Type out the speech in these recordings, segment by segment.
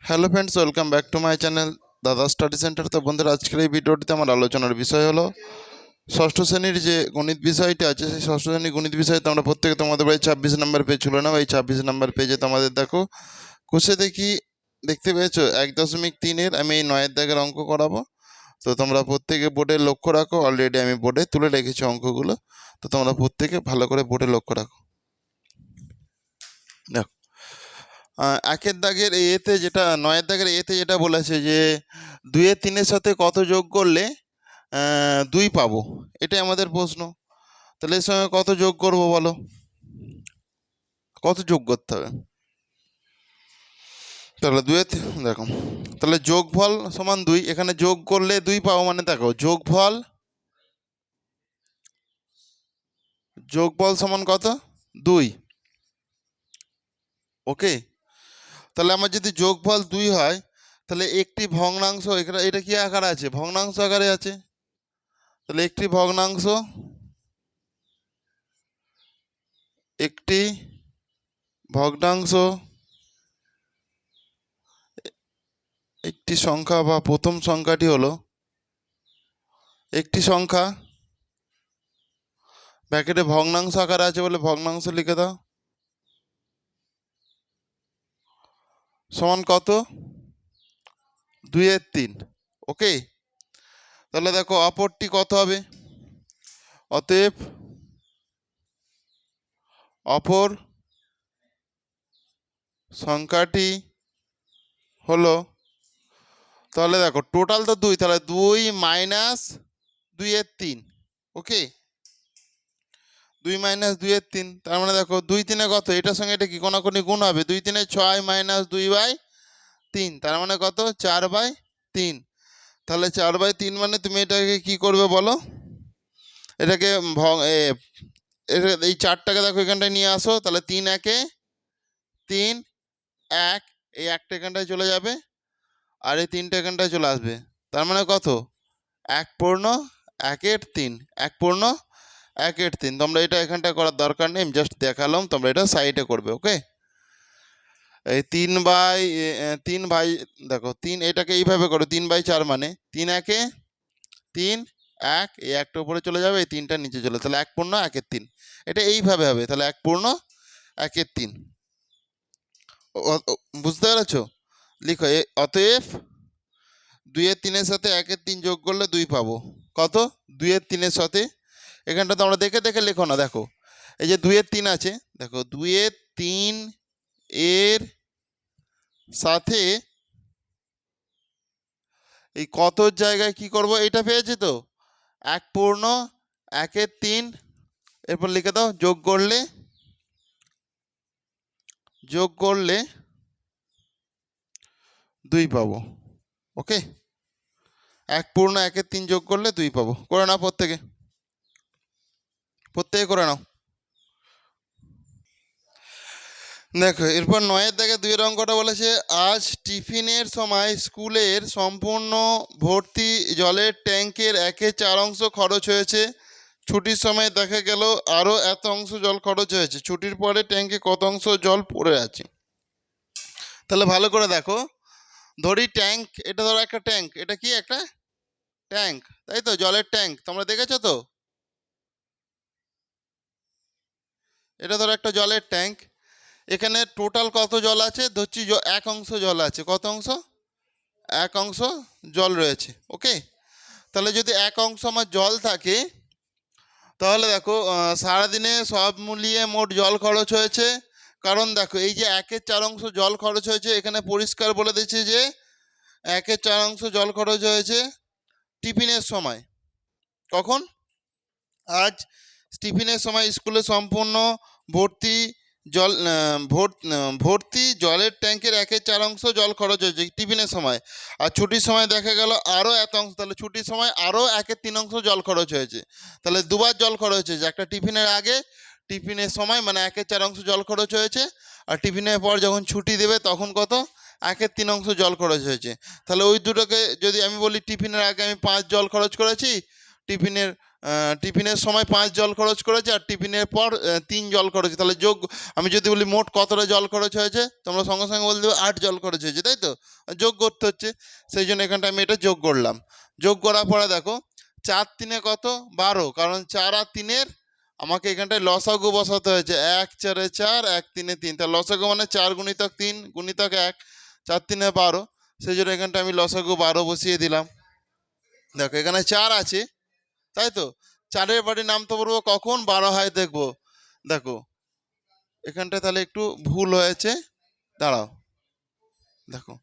Hello friends, welcome back to my channel দাদা study centre. তো বন্ধুরা, আজকের এই ভিডিওটিতে আমার আলোচনার বিষয় হলো ষষ্ঠ শ্রেণীর যে গণিত বিষয়টি আছে, সেই ষষ্ঠ শ্রেণীর গণিত বিষয়ে তোমরা প্রত্যেকে তোমাদের বাড়ি 26 নম্বর পেজ ছিল না? এই 26 নম্বর পেজে তোমাদের দেখো কোষে দেখি দেখতে পেয়েছো 1.3-এর আমি এই 9 দাগের অঙ্ক করাবো। তো তোমরা প্রত্যেকে বোর্ডে লক্ষ্য রাখো, অলরেডি আমি বোর্ডে তুলে রেখেছি অঙ্কগুলো। তো তোমরা প্রত্যেকে ভালো করে বোর্ডে লক্ষ্য রাখো। দেখো, একের দাগের এতে যেটা 9 দাগের এতে যেটা বলেছে যে 2-3-এর সাথে কত যোগ করলে 2 পাবো, এটাই আমাদের প্রশ্ন। তাহলে এর সঙ্গে কত যোগ করব বলো, কত যোগ করতে হবে? তাহলে দেখো, তাহলে যোগফল সমান 2, এখানে যোগ করলে 2 পাবো, মানে দেখো যোগফল সমান কত? 2। ওকে, তাহলে আমার যদি যোগফল 2 হয়, তাহলে একটি ভগ্নাংশ এখানে এটা কি আকারে আছে? ভগ্নাংশ আকারে আছে। তাহলে একটি ভগ্নাংশ একটি সংখ্যা বা প্রথম সংখ্যাটি হলো একটি সংখ্যা, ব্র্যাকেটে ভগ্নাংশ আকারে আছে বলে ভগ্নাংশ লিখে দাও, সমান কত? 2/3। ওকে, তাহলে দেখো অপরটি কত হবে? অতএব অপর সংখ্যাটি হলো, তাহলে দেখো টোটাল তো 2, তাহলে 2 - 2/3। ওকে, 2 - 2/3, তার মানে দেখো 2-3 কত? এটার সঙ্গে এটা কি কোনাকুনি গুণ হবে? 2-3 6 - 2/3, তার মানে কত? 4/3। তাহলে 4/3 মানে তুমি এটাকে কি করবে বলো? এটাকে এই 4টাকে দেখো এখানটায় নিয়ে আসো, তাহলে 3 একে 3, 1, এই একটা এখানটায় চলে যাবে আর এই 3টা এখানটায় চলে আসবে। তার মানে কত? 1/1/3, 1/1/3। তোমরা এটা এখানটায় করার দরকার নেই, আমি জাস্ট দেখালাম, তোমরা এটা সাইডে করবে। ওকে, এই 3 ভাই দেখো 3, এটাকে এইভাবে করো 3/4, মানে 3 একে 3, 1, এই একটা উপরে চলে যাবে, এই 3টা নিচে চলে, তাহলে 1/1/3। এটা এইভাবে হবে, তাহলে 1/1/3। বুঝতে পেরেছো? লিখো অতএব 2/3-এর সাথে 1/3 যোগ করলে 2 পাবো। কত? 2/3-এর সাথে, এখানটা তোমরা দেখে দেখে লেখো না। দেখো এই যে 2/3 আছে, দেখো 2/3 এর সাথে এই কত জায়গায় কি করব? এটা পেয়েছি তো 1/1/3, এরপর লিখে দাও যোগ করলে 2 পাবো। ওকে, 1/1/3 যোগ করলে 2 পাবো। করে নাও, প্রত্যেকে করে নাও। দেখো এরপর 9-এর দাগে 2-এর অঙ্কটা বলেছে, আজ টিফিনের সময় স্কুলের সম্পূর্ণ ভর্তি জলের ট্যাঙ্কের 1/4 অংশ খরচ হয়েছে। ছুটির সময় দেখা গেল আরও এত অংশ জল খরচ হয়েছে। ছুটির পরে ট্যাঙ্কে কত অংশ জল পড়ে আছে? তাহলে ভালো করে দেখো, ধরি ট্যাঙ্ক, এটা ধরো একটা ট্যাঙ্ক, এটা কি একটা ট্যাঙ্ক, তাই তো? জলের ট্যাঙ্ক তোমরা দেখেছো তো? এটা ধরো একটা জলের ট্যাঙ্ক, এখানে টোটাল কত জল আছে? ধরছি 1 অংশ জল আছে। কত অংশ? 1 অংশ জল রয়েছে। ওকে, তাহলে যদি 1 অংশ আমার জল থাকে, তাহলে দেখো সারাদিনে সব মিলিয়ে মোট জল খরচ হয়েছে। কারণ দেখো এই যে 1/4 অংশ জল খরচ হয়েছে, এখানে পরিষ্কার বলে দিচ্ছে যে 1/4 অংশ জল খরচ হয়েছে টিফিনের সময়। কখন? আজ টিফিনের সময় স্কুলে সম্পূর্ণ ভর্তি ভর্তি জলের ট্যাঙ্কের 1/4 অংশ জল খরচ হয়েছে টিফিনের সময়। আর ছুটির সময় দেখা গেল আরও এত অংশ, তাহলে ছুটির সময় আরও 1/3 অংশ জল খরচ হয়েছে। তাহলে দুবার জল খরচ হয়েছে, একটা টিফিনের আগে, টিফিনের সময়, মানে 1/4 অংশ জল খরচ হয়েছে। আর টিফিনের পর যখন ছুটি দেবে তখন কত? 1/3 অংশ জল খরচ হয়েছে। তাহলে ওই দুটোকে যদি আমি বলি টিফিনের আগে আমি 5 জল খরচ করেছি, টিফিনের টিফিনের সময় 5 জল খরচ করেছে আর টিফিনের পর 3 জল খরচ, তাহলে যোগ আমি যদি বলি মোট কতটা জল খরচ হয়েছে, তোমরা সঙ্গে সঙ্গে বলে দেবে 8 জল খরচ হয়েছে, তাই তো? যোগ করতে হচ্ছে, সেই জন্য এখানটা আমি এটা যোগ করলাম। যোগ করার পরে দেখো 4 3 কত 12, কারণ 4 আর 3-এর আমাকে এখানটায় লসাগু বসাতে হয়েছে। 1 4 4 1 3 3, তাহলে লসাগু মানে 4 গুণিতক 3 গুণিতক 1, 4 3 12, সেই জন্য এখানটা আমি লসাগু 12 বসিয়ে দিলাম। দেখো এখানে 4 আছে, তাই তো? 4-এর বাড়ি নামতে পারবো কখন? 12 হয় দেখবো। দেখো এখানটা তাহলে একটু ভুল হয়েছে, দাঁড়াও। দেখো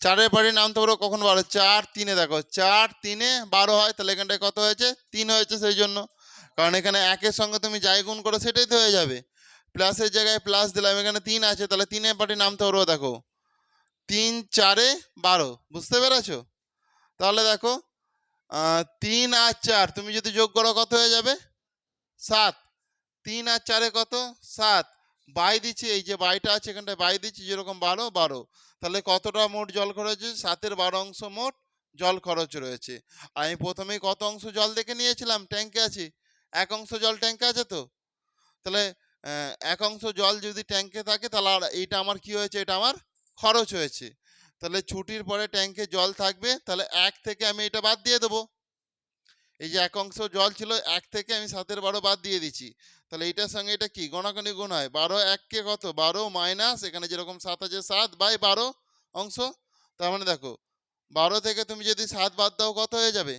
4-এর বাড়ি নামতে পারবো কখন? 12। 4 3-এ দেখো 4 3-এ 12 হয়, তাহলে এখানটায় কত হয়েছে? 3 হয়েছে, সেই জন্য। কারণ এখানে 1-এর সঙ্গে তুমি যাই গুণ করো সেটাই তো হয়ে যাবে। প্লাসের জায়গায় প্লাস দিলাম, এখানে 3 আছে, তাহলে 3-এর বাড়ি নামতে পারবো। দেখো 3 4-এ 12, বুঝতে পেরেছো? তাহলে দেখো 3 আর 4 তুমি যদি যোগ করো কত হয়ে যাবে? 7। 3 আর 4-এ কত? 7। বাই দিচ্ছি, এই যে বাইটা আছে এখানটায় বাই দিচ্ছি, যেরকম 12 12। তাহলে কতটা মোট জল খরচ হয়েছে? 7-এর 12 অংশ মোট জল খরচ রয়েছে। আমি প্রথমেই কত অংশ জল দেখে নিয়েছিলাম? ট্যাঙ্কে আছে 1 অংশ জল ট্যাঙ্কে আছে তো। তাহলে 1 অংশ জল যদি ট্যাঙ্কে থাকে, তাহলে আর এইটা আমার কি হয়েছে? এটা আমার খরচ হয়েছে। তাহলে ছুটির পরে ট্যাঙ্কে জল থাকবে, তাহলে 1 থেকে আমি এটা বাদ দিয়ে দেবো। এই যে 1 অংশ জল ছিল, 1 থেকে আমি 7-এর 12 বাদ দিয়ে দিচ্ছি। তাহলে এইটার সঙ্গে এটা কি গণাগণি গুণ হয়? 12 1 কে কত? 12 মাইনাস এখানে যেরকম 7 আছে 7/12 অংশ। তার মানে দেখো 12 থেকে তুমি যদি 7 বাদ দাও কত হয়ে যাবে?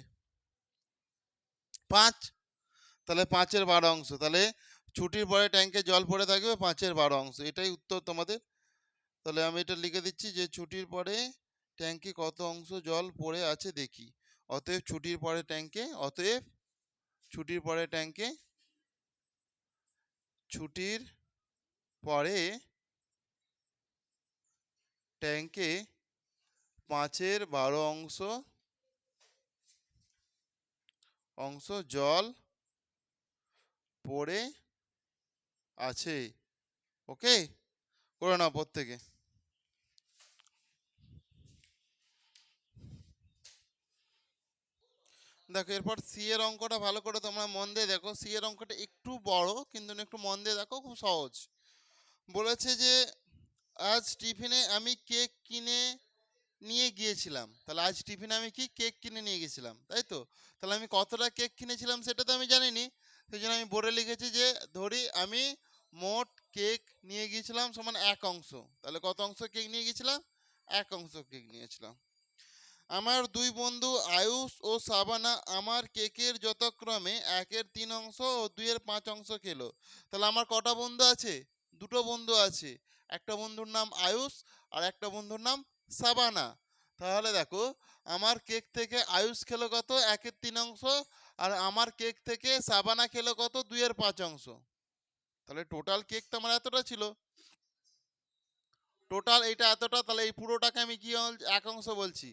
5। তাহলে 5-এর 12 অংশ। তাহলে ছুটির পরে ট্যাঙ্কে জল পড়ে থাকবে 5-এর 12 অংশ। এটাই উত্তর তোমাদের। তাহলে আমি এটা লিখে দিচ্ছি যে ছুটির পরে ট্যাঙ্কে কত অংশ জল পড়ে আছে দেখি। অতএব ছুটির পরে ট্যাঙ্কে ছুটির পরে ট্যাঙ্কে 5-এর 12 অংশ জল পড়ে আছে। ওকে, করে নাও প্রত্যেকে। দেখো এরপর সি এর অঙ্কটা ভালো করে তোমরা মন দিয়ে দেখো। সি এর অঙ্কটা একটু বড়, কিন্তু একটু মন দিয়ে দেখো, খুব সহজ। বলেছে যে আজ টিফিনে আমি কেক কিনে নিয়ে গিয়েছিলাম। তাহলে আজ টিফিনে আমি কি কেক কিনে নিয়ে গেছিলাম, তাই তো? তাহলে আমি কতটা কেক কিনেছিলাম সেটা তো আমি জানিনি, সেই জন্য আমি বোর্ডে লিখেছি যে ধরি আমি মোট কেক নিয়ে গিয়েছিলাম সমান 1 অংশ। তাহলে কত অংশ কেক নিয়ে গিয়েছিলাম? 1 অংশ কেক নিয়েছিলাম। আমার 2 বন্ধু আয়ুষ ও সাবানা আমার কেকের যথাক্রমে 1-এর 3 অংশ ও 2-এর 5 অংশ খেলো। তাহলে আমার কটা বন্ধু আছে? দুটো বন্ধু আছে। একটা বন্ধুর নাম আয়ুষ আর একটা বন্ধুর নাম সাবানা। তাহলে দেখো আমার কেক থেকে আয়ুষ খেলো কত? 1-এর 3 অংশ, আর আমার কেক থেকে সাবানা খেলো কত? 2-এর 5 অংশ। তাহলে টোটাল কেক তো আমার এতটা ছিল। টোটাল এটা এতটা, তাহলে এই পুরোটাকে আমি কি 1 অংশ বলছি।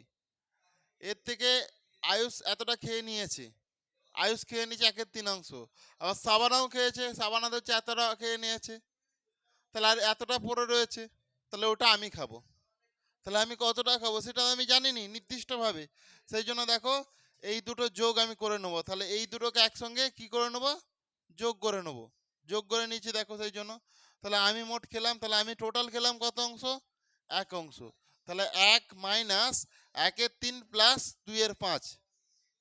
এর থেকে আয়ুষ এতটা খেয়ে নিয়েছে, আয়ুষ খেয়ে নিয়েছে 1-এর 3 অংশ। আবার সাবানাও খেয়েছে, সাবানা তো হচ্ছে এতটা খেয়ে নিয়েছে। তাহলে আর এতটা পড়ে রয়েছে, তাহলে ওটা আমি খাবো। তাহলে আমি কতটা খাবো সেটা আমি জানিনি নির্দিষ্টভাবে। সেই জন্য দেখো এই দুটো যোগ আমি করে নেবো। তাহলে এই দুটোকে একসঙ্গে কি করে নেবো? যোগ করে নেবো। যোগ করে নিয়েছি দেখো, সেই জন্য। তাহলে আমি মোট খেলাম, তাহলে আমি টোটাল খেলাম কত অংশ? 1 অংশ। তাহলে 1 মাইনাস 1-এর 3 প্লাস 2-এর 5।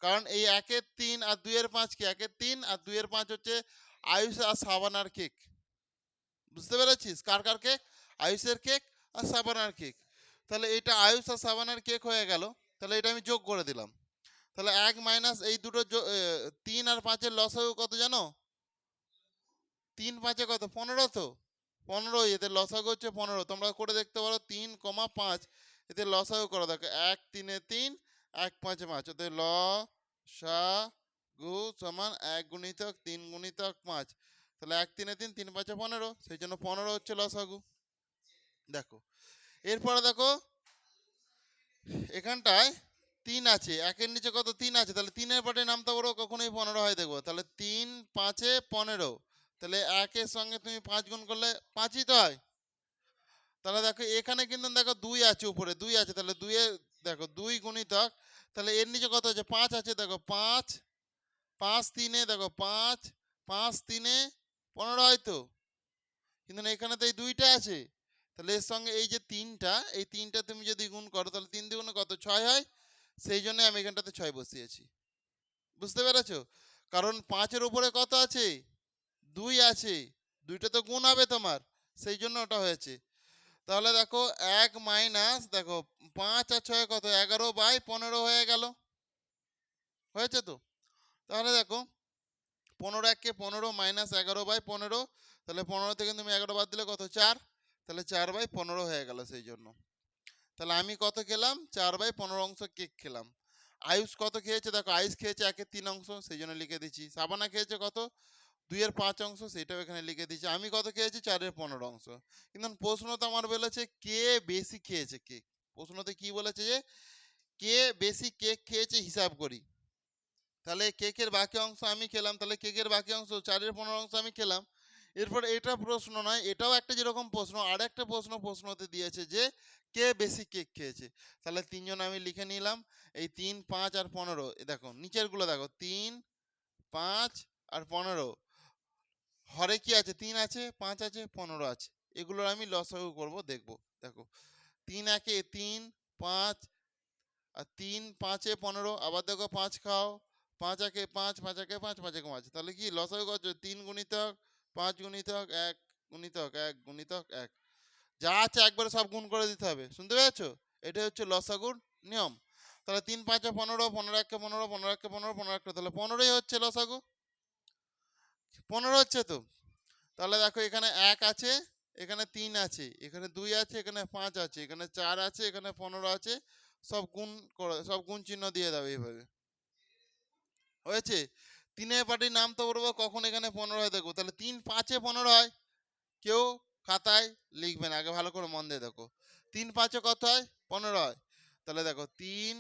কারণ এই 1-এর 3 আর 2-এর 5 কি? 1-এর 3 আর 2-এর 5 হচ্ছে আয়ুষ আর সাবানার কেক। বুঝতে পেরেছিস? কার কার কেক? আয়ুষের কেক আর সাবানার কেক। তাহলে এটা আয়ুষ আর সাবানার কেক হয়ে গেল। তাহলে এটা আমি যোগ করে দিলাম। তাহলে 1 মাইনাস এই দুটো 3 আর 5-এর লসাগু কত জানো? 3 5-এ কত? 15 তো। 15, এদের লসাগু হচ্ছে 15। তোমরা করে দেখতে পারো 3, 5 এদের লসাগু করো। দেখো 1 3 এ 3, 1 5 এ 5, ওদের লসাগু সমান 1 গুণিতক 3 গুণিতক 5। তাহলে 1 3 এ 3, 3 5 এ 15, সেই জন্য 15 হচ্ছে লসাগু। দেখো এরপরে দেখো এখানটায় 3 আছে, 1-এর নিচে কত? 3 আছে, তাহলে 3-এর পাটে নামতে পারো কখনোই 15 হয় দেখবো। তাহলে 3 5 এ 15, তাহলে 1-এর সঙ্গে তুমি 5 গুণ করলে 5ই তো হয়। তাহলে দেখো এখানে কিন্তু দেখো 2 আছে, উপরে 2 আছে, তাহলে 2 এ দেখো 2 গুণিতক, তাহলে এর নিচে কত আছে? 5 আছে, দেখো 5 পাঁচ তিনে দেখো 5, 5 3 15 হয় তো, কিন্তু না এখানে তো এই দুইটা আছে, তাহলে এর সঙ্গে এই যে তিনটা, এই তিনটা তুমি যদি গুণ করো তাহলে 3 দুগুণে কত 6 হয়, সেই জন্য আমি এখানটাতে 6 বসিয়েছি। বুঝতে পেরেছো? কারণ 5-এর উপরে কত আছে, 2 আছে, দুইটা তো গুণ হবে তোমার, সেই জন্য ওটা হয়েছে। তাহলে দেখো 1 মাইনাস দেখো 5 আর 6 কত 11/15 হয়ে গেল, হয়েছে তো। তাহলে দেখো 15 1 কে 15 মাইনাস 11/15, তাহলে 15 থেকে তুমি 11 বাদ দিলে কত 4, তাহলে 4/15 হয়ে গেল সেই জন্য। তাহলে আমি কত খেলাম 4/15 অংশ কেক খেলাম। আয়ুষ কত খেয়েছে দেখো, আয়ুষ খেয়েছে 1-এর 3 অংশ, সেই জন্য লিখে দিচ্ছি। সাবানা খেয়েছে কত 2-এর 5 অংশ, সেটাও এখানে লিখে দিচ্ছি। আমি কত খেয়েছি 4-এর 15 অংশ। কিন্তু প্রশ্ন তো আমার বলেছে কে বেশি খেয়েছে কেক, প্রশ্নতে কি বলেছে যে কে বেশি কেক খেয়েছে হিসাব করি। তাহলে কেকের বাকি অংশ আমি খেলাম, তাহলে কেকের বাকি অংশ 4-এর 15 অংশ আমি খেলাম। এরপর এটা প্রশ্ন নয়, এটাও একটা যেরকম প্রশ্ন, আর একটা প্রশ্নতে দিয়েছে যে কে বেশি কেক খেয়েছে। তাহলে তিনজন আমি লিখে নিলাম, এই 3 5 আর 15, দেখো নিচের গুলো দেখো 3 5 আর 15, হরে কি আছে 3 আছে 5 আছে 15 আছে, এগুলোর আমি লসাগু করব দেখব। দেখো 3 একে 3 5 আর 3 5 এ 15, আবার দেখো 5 খাও, 5 একে 5 5 একে 5 5 একে 5, তাহলে কি লসাগু কত 3 গুণিতক 5 গুণিতক 1 গুণিতক 1 গুণিতক 1, যা আছে একবারে সব গুণ করে দিতে হবে। শুনতে পেয়েছো? এটাই হচ্ছে লসাগুর নিয়ম। তাহলে 3 5 এ 15, 15 একে 15, 15 একে 15, 15 একে, তাহলে 15ই হচ্ছে লসাগু, 15 হচ্ছে তো। তাহলে দেখো এখানে 1 আছে, এখানে 3 আছে, এখানে 2 আছে, এখানে 5 আছে, এখানে 4 আছে, এখানে 15 আছে, সব গুণ করে সব গুণ চিহ্ন দিয়ে দাও এইভাবে। হয়েছে? 3-এর পার্টির নাম তো বলবো কখন এখানে 15 হয় দেখো, তাহলে 3 5 এ 15 হয়, কেউ খাতায় লিখবেন আগে ভালো করে মন দিয়ে দেখো, 3 5 এ কত হয় 15 হয়। তাহলে দেখো 3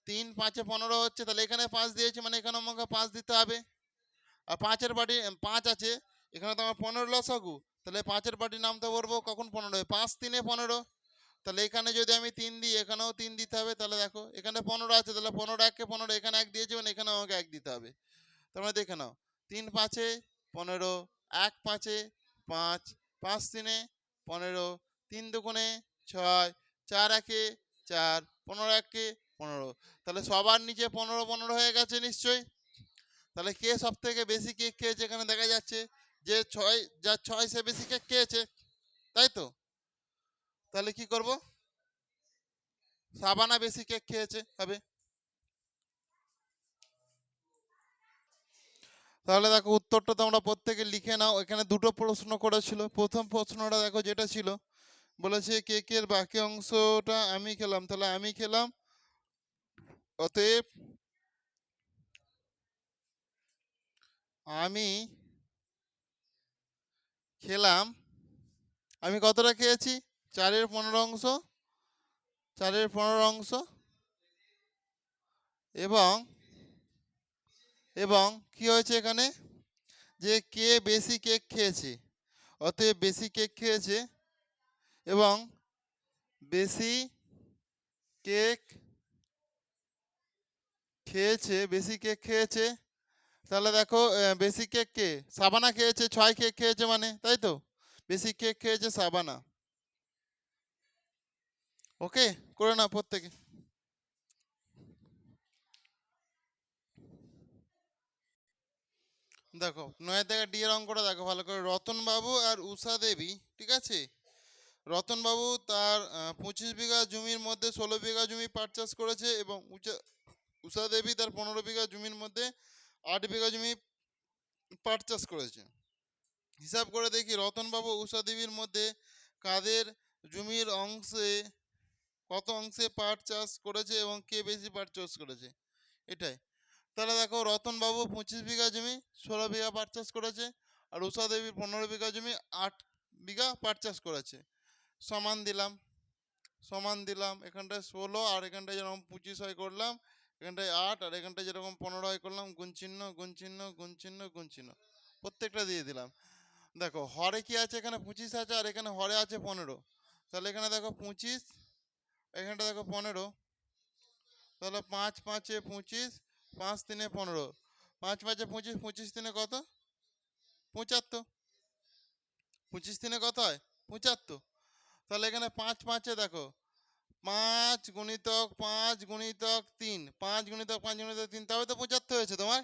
3 5 এ 15 হচ্ছে, তাহলে এখানে 5 দিয়েছে মানে এখানে আমাকে 5 দিতে হবে। আর 5-এর পার্টি 5 আছে, এখানে তো আমার 15 লসাগু, তাহলে 5-এর পার্টির নাম তো বলবো কখন 15 হয়, 5 3 এ 15, তাহলে এখানে যদি আমি 3 দিই এখানেও 3 দিতে হবে। তাহলে দেখো এখানে 15 আছে, তাহলে 15 1 কে 15, এখানে 1 দিয়েছে মানে এখানে আমাকে 1 দিতে হবে। তোমরা দেখে নাও 3 5 এ 15, 1 5 এ 5, 5 3 এ 15, 3 দুগুণে 6, 4 1 এ 4, 15 1 এ 15, তাহলে সবার নিচে 15 15 হয়ে গেছে নিশ্চয়ই। তাহলে কে সব থেকে বেশি কেক খেয়েছে এখানে দেখা যাচ্ছে, যে 6 যার 6 সে বেশি কেক খেয়েছে, তাই তো। তাহলে কি করব, সাবানা বেশি কেক খেয়েছে হবে। তাহলে দেখো উত্তরটা তোমরা প্রত্যেকে লিখে নাও। এখানে দুটো প্রশ্ন করেছিল, প্রথম প্রশ্নটা দেখো যেটা ছিল বলেছে কেকের বাকি অংশটা আমি খেলাম, তাহলে আমি খেলাম, অতএব আমি খেলাম, আমি কতটা খেয়েছি 4-এর 15 অংশ, 4-এর 15 অংশ, এবং এবং কি হয়েছে এখানে যে কে বেশি কেক খেয়েছে, অতএব বেশি কেক খেয়েছে এবং বেশি কেক খেয়েছে, বেশি কেক খেয়েছে। তাহলে দেখো বেশি কেক কে সাবানা খেয়েছে, 6 কেক খেয়েছে মানে, তাই তো, বেশি কেক খেয়েছে সাবানা। ওকে, করে নাও প্রত্যেকে। দেখো 9 থেকে ডি এর অঙ্কটা দেখো ভালো করে, রতন বাবু আর উষা দেবী, ঠিক আছে, রতন বাবু তার 25 বিঘা জমির মধ্যে 16 বিঘা জমি পাট চাষ করেছে এবং উষা দেবী তার 15 বিঘা জমির মধ্যে 8 বিঘা জমি পাট চাষ করেছে। হিসাব করে দেখি রতনবাবু উষা দেবীর মধ্যে কাদের জমির অংশে কত অংশে পাট চাষ করেছে এবং কে বেশি পাট চাষ করেছে, এটাই। তাহলে দেখো রতনবাবু 25 বিঘা জমি 16 বিঘা পাট চাষ করেছে, আর উষা দেবী 15 বিঘা জমি 8 বিঘা পাট চাষ করেছে। সমান দিলাম, সমান দিলাম, এখানটায় 16 আর এখানটায় যেরকম 25 হয় করলাম, এখানটায় 8 আর এখানটায় যেরকম 15 হয় করলাম, গুণ চিহ্ন গুণ চিহ্ন গুণ চিহ্ন গুণ চিহ্ন, প্রত্যেকটা দিয়ে দিলাম। দেখো হরে কি আছে, এখানে 25 আছে আর এখানে হরে আছে 15, তাহলে এখানে দেখো 25, এখানটা দেখো 15, তাহলে 5 5 এ 25, 5 3 এ 15, 5 5 25, 25 তিনে কত? 75। 25 তিনে কত হয়? 75। তাহলে এখানে 5 5 এ দেখো 5 গুণিতক 5 গুণিতক 3, 5 গুণিতক 5 গুণিতক 3, তবে তো 75 হয়েছে তোমার।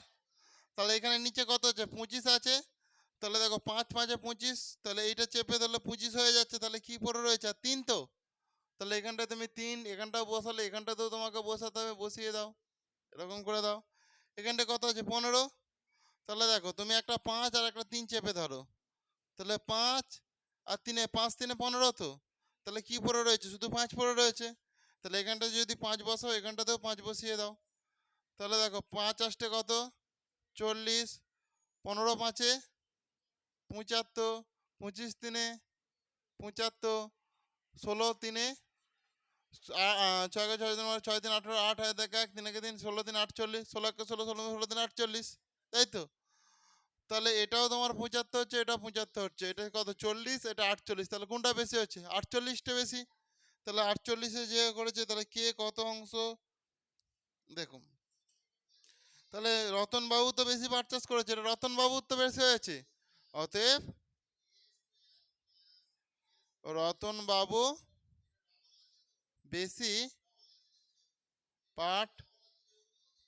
তাহলে এখানে নিচে কত আছে? 25 আছে। তাহলে দেখো 5 5 এ 25, তাহলে এইটা চেপে ধরলে 25 হয়ে যাচ্ছে। তাহলে কি পড়ে রয়েছে? আর 3 তো। তাহলে এখানটায় তুমি 3, এখানটাও বসালে, এখানটাতেও তোমাকে বসাতে হবে, বসিয়ে দাও। এরকম করে দাও। এখানটায় কত আছে? 15। তাহলে দেখো তুমি একটা 5 আর একটা 3 চেপে ধরো। তাহলে 5 আর 3 5 3 15 তো। তাহলে কি পড়ে রয়েছে? শুধু 5 পড়ে রয়েছে। তাহলে এখানটায় যদি 5 বসাও, এখানটাতেও 5 বসিয়ে দাও। তাহলে দেখো 5 আসতে কত? 40, 15 5 এ 75, 25 তিনে 75, 16 তিনে 6 6 দিন 6 দিন 18, 8 হয় দেখ 1 3 দিন 16 দিন 48, 16 16 16 দিন 48, তাই তো। তাহলে এটাও তোমার 75 হচ্ছে, এটা 75 হচ্ছে, এটা কত? 40, এটা 48। তাহলে কোনটা বেশি হচ্ছে? 48টা বেশি। তাহলে 48-এ যে করেছে, তাহলে কে কত অংশ দেখুন। তাহলে রতনবাবু তো বেশি পারচেস করেছে, এটা রতনবাবুর তো বেশি হয়েছে। অতএব রতনবাবু বেশি পাট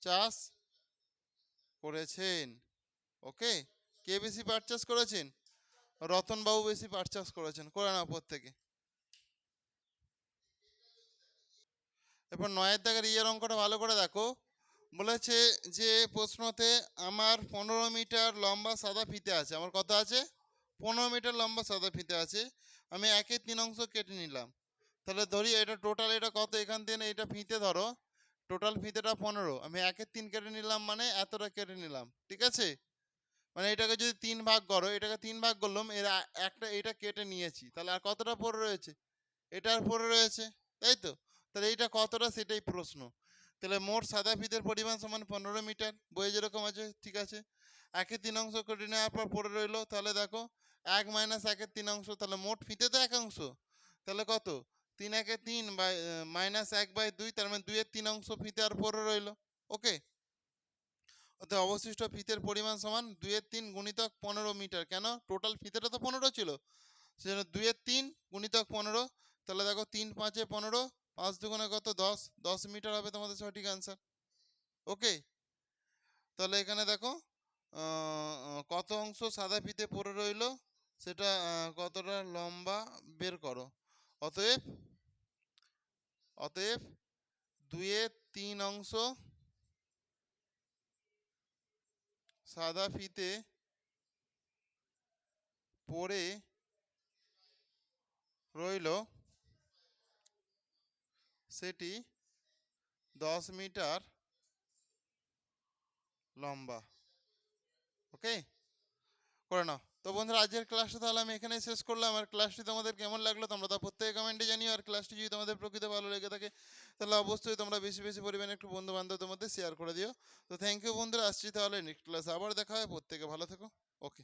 চাষ করেছেন। ওকে, কে বেশি পারচেস করেছেন? রতনবাবু বেশি পারচেস করেছেন। করে নাও প্রত্যেকে। এরপর 9 দাগের ইয়ের অঙ্কটা ভালো করে দেখো। বলেছে যে প্রশ্নতে আমার 15 মিটার লম্বা সাদা ফিতে আছে। আমার কত আছে? 15 মিটার লম্বা সাদা ফিতে আছে। আমি 1/3 অংশ কেটে নিলাম। তাহলে ধরি এটা টোটাল, এটা কত? এখান থেকে এটা ফিতে ধরো, টোটাল ফিতেটা 15। আমি 1/3 কেটে নিলাম, মানে এতটা কেটে নিলাম। ঠিক আছে? মানে এটাকে যদি 3 ভাগ করো, এটাকে 3 ভাগ করলাম, এর একটা এটা কেটে নিয়েছি। তাহলে আর কতটা পড়ে রয়েছে? এটার পড়ে রয়েছে, তাই তো। তাহলে এইটা কতটা, সেটাই প্রশ্ন। তাহলে মোট সাদা ফিতের পরিমাণ সমান 15 মিটার, বইয়ে যেরকম আছে। ঠিক আছে, 1/3 অংশ কেটে নেওয়ার পর পড়ে রইলো। তাহলে দেখো 1 - 1/3 অংশ, তাহলে মোট ফিতে তো 1 অংশ। তাহলে কত? 3 1 3 -1/2, তার মানে 2/3 অংশ ফিতে আর পড়ে রইলো। ওকে, অর্থাৎ অবশিষ্ট ফিতের পরিমাণ সমান 2/3 গুণিতক 15 মিটার। কেন? টোটাল ফিতেটা তো 15 ছিল, সেজন্য 2/3 গুণিতক 15। তাহলে দেখো 3 5 এ 15, 5 দুগুণে কত? 10, 10 মিটার হবে তোমাদের সঠিক অ্যান্সার। ওকে, তাহলে এখানে দেখো কত অংশ সাদা ফিতে পড়ে রইলো, সেটা কতটা লম্বা বের করো। অতএব অতএব 2/3 অংশ সাদা ফিতে পড়ে রইল, সেটি 10 মিটার লম্বা। ওকে, করে নাও। তো বন্ধুরা, আজকের ক্লাসটা তাহলে আমি এখানেই শেষ করলাম। আর ক্লাসটি তোমাদের কেমন লাগলো তোমরা তা প্রত্যেকে কমেন্টে জানিও। আর ক্লাসটি যদি তোমাদের প্রকৃত ভালো লেগে থাকে, তাহলে অবশ্যই তোমরা বেশি বেশি পরিমাণে একটু বন্ধু বান্ধবদের মধ্যে শেয়ার করে দিও। তো থ্যাংক ইউ বন্ধুরা, আসছি তাহলে নেক্সট ক্লাসে আবার দেখা হয়। প্রত্যেকে ভালো থেকো। ওকে।